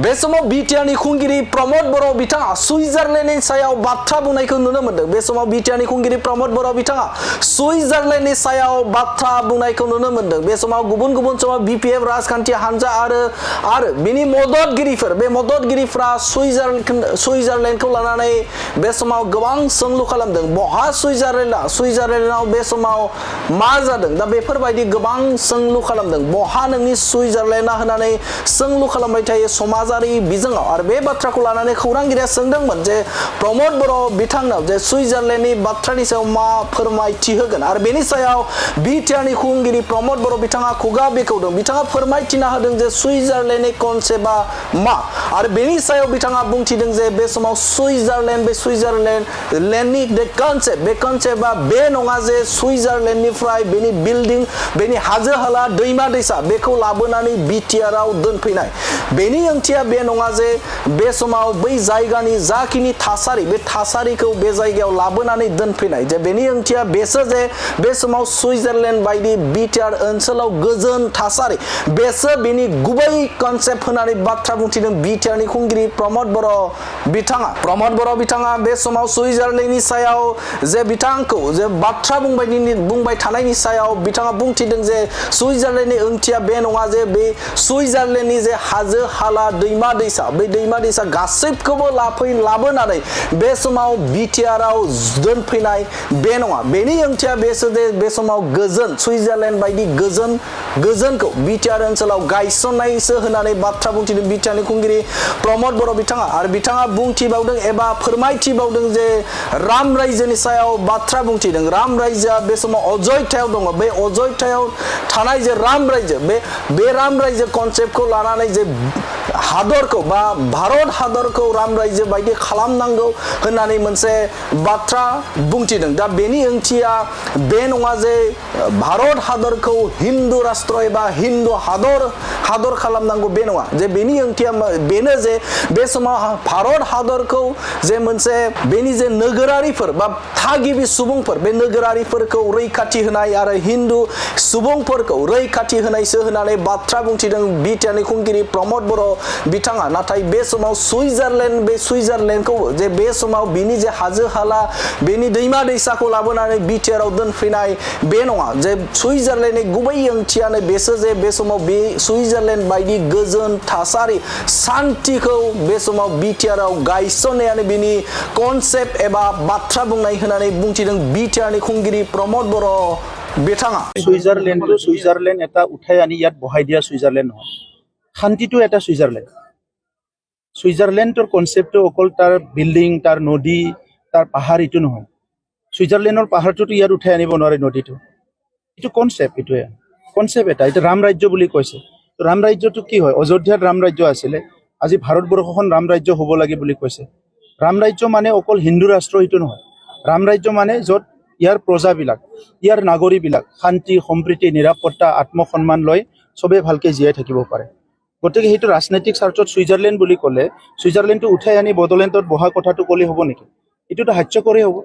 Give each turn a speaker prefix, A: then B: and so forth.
A: बे समाव बिटिआरनि खुंगिरि प्रमद बर' बिथाङा सुइजारलेन्डनि सायाव बाथ्रा बुंनायखौ नुनो मोनदों। बे समाव बिटिआरनि खुंगिरि प्रमद बर' बिथाङा सुइजारलेन्डनि सायाव बाथ्रा बुंनायखौ नुनो मोनदों। बे समाव गुबुन गुबुन समाव बिपिएफ राजखान्थि हानजा आरो बिनि मददगिरिफोर बे मददगिरिफ्रा सुइजारलेन्डखौ लानानै बे समाव गोबां सोंलु खालामदों। बहा सुइजारलेन्डआव बे समाव मा जादों दा बेफोरबायदि गोबां सोंलु खालामदों। बहा नोंनि सुइजारलेन्डआ होननानै सोंलु खालामबाय थायो समाजारि बिजोङाव। आरो बे बाथ्राखौ लानानै खौरांगिरिया सोंदोंमोन जे प्रमद बर' बिथांनाव जे सुइजारलेन्डनि बाथ्रानि सायाव मा फोरमायथि होगोन। आरो बेनि सायाव बिटिआरनि खुंगिरि प्रमद बर' बिथाङा खुगा बेखेवदों। बिथाङा फोरमायथिना होदों जे सुइजारलेन्डनि कनसेप्टआ मा। आरो बेनि सायाव बिथाङा बुंथिदों जे बे समाव सुइजारलेन्डनि बे कनसेप्टआ बे नङा जे सुइजारलेन्डनिफ्राय बेनि बिल्डिं बेनि हाजो हाला दैमा दैसा बेखौ लाबोनानै बिटिआरआव दोनफैनाय। बेनि ओंथिया बे नङा जे बे समाव बै जायगानि जाखिनि थासारि बे थासारिखौ बे जायगायाव लाबोनानै दोनफैनाय। जे बेनि ओंथिया बेसो जे बे समाव सुइजारलेन्ड बायदि बिटिआर ओनसोलाव गोजोन थासारि बेसो बेनि गुबै कनसेप्ट होनानै बाथ्रा बुंथिदों बिटिआरनि खुंगिरि प्रमद बर' बिथाङा बे समाव सुइजारलेन्डनि सायाव जे बिथांखौ जे बाथ्रा बुंबाय थानायनि सायाव बिथाङा बुंथिदों जे सुइजारलेन्डनि ओंथिया बे नङा जे बे सुइजारलेन्डनि जे हाजो हाला दैमा दैसा बै दैमा दैसा गासैखौबो लाबोनानै बे समाव बिटिआरआव दोनफैनाय बे नङा। बेनि ओंथिया बेसो जे बे समाव गोजोन सुइजारलेन्ड बायदि गोजोनखौ बिटिआर ओनसोलाव गायसननायसो होननानै बाथ्रा बुंथिदों बिटिआरनि खुंगिरि प्रमद बर' बिथाङा। आरो बिथाङा बुंथिबावदों एबा फोरमायथिबावदों जे राम रायजोनि सायाव बाथ्रा बुंथिदों। राम रायजोआ बे समाव अजयथायाव दङ। बे अजयथायाव थानाय जे राम रायजो बे राम रायजो कनसेप्टखौ लानानै जे हादरखौ बा भारत हादरखौ राम रायजो बायदि खालामनांगौ होननानै मोनसे बाथ्रा बुंथिदों। दा बेनि ओंथिया बे नङा जे भारत हादरखौ हिन्दु राष्ट्र एबा हिन्दु हादर खालामनांगौ बे नङा। जे बेनि ओंथिया बेनो जे बे समाव भारत हादरखौ जे मोनसे बेनि जे नोगोरारिफोर बा थागिबि सुबुंफोर बे नोगोरारिफोरखौ रैखाथि होनाय आरो हिन्दु सुबुंफोरखौ रैखाथि होनायसो होननानै बाथ्रा बुंथिदों बिटिआरनि खुंगिरि प्रमद बर' बिथाङा। नाथाय बे समाव सुइजारलेन्डखौ जे बे समाव बिनि जे हाजो हाला बेनि दैमा दैसाखौ लाबोनानै बिटिआरआव दोनफैनाय बे नङा। जे सुइजारलेन्डनि गुबै ओंथियानो बेसो जे बे समाव बे सुइजारलेन्ड बायदि गोजोन थासारि सान्थिखौ बे समाव बिटिआरआव गायसननायानो बिनि कनसेप्ट एबा बाथ्रा बुंनाय होननानै बुंथिदों बिटिआरनि खुंगिरि प्रमद बर' बिथाङा।
B: सुइजारलेण्ড এটা উঠাই আনি ইয়াত বহাই দিয়া সুইজাৰলেণ্ড নহয়, শান্তিটো এটা সুইজাৰলেণ্ডৰ কনচেপ্টটো অকল তাৰ বিল্ডিং তাৰ নদী তাৰ পাহাৰ এইটো নহয়। সুইজাৰলেণ্ডৰ পাহাৰটোতো ইয়াত উঠাই আনিব নোৱাৰে নদীটো। এইটো কনচেপ্ট এটা এটা ৰাম ৰাজ্য বুলি কৈছে। ৰাম ৰাজ্যটো কি হয়? অযোধ্যাত ৰাম ৰাজ্য আছিলে, আজি ভাৰতবৰ্ষখন ৰাম ৰাজ্য হ'ব লাগে বুলি কৈছে। ৰাম ৰাজ্য মানে অকল হিন্দু ৰাষ্ট্ৰ এইটো নহয়। ৰাম ৰাজ্য মানে য'ত ইয়াৰ প্ৰজাবিলাক ইয়াৰ নাগৰিকবিলাক শান্তি সম্প্ৰীতি নিৰাপত্তা আত্মসন্মান লৈ চবে ভালকে জীয়াই থাকিব পাৰে। গতিকে সেইটো ৰাজনৈতিক স্বাৰ্থত সুইজাৰলেণ্ড বুলি ক'লে সুইজাৰলেণ্ডটো উঠাই আনি বড়োলেণ্ডত বহা কথাটো ক'লে হ'ব নেকি? এইটোতো হাস্যকৰেই হ'ব।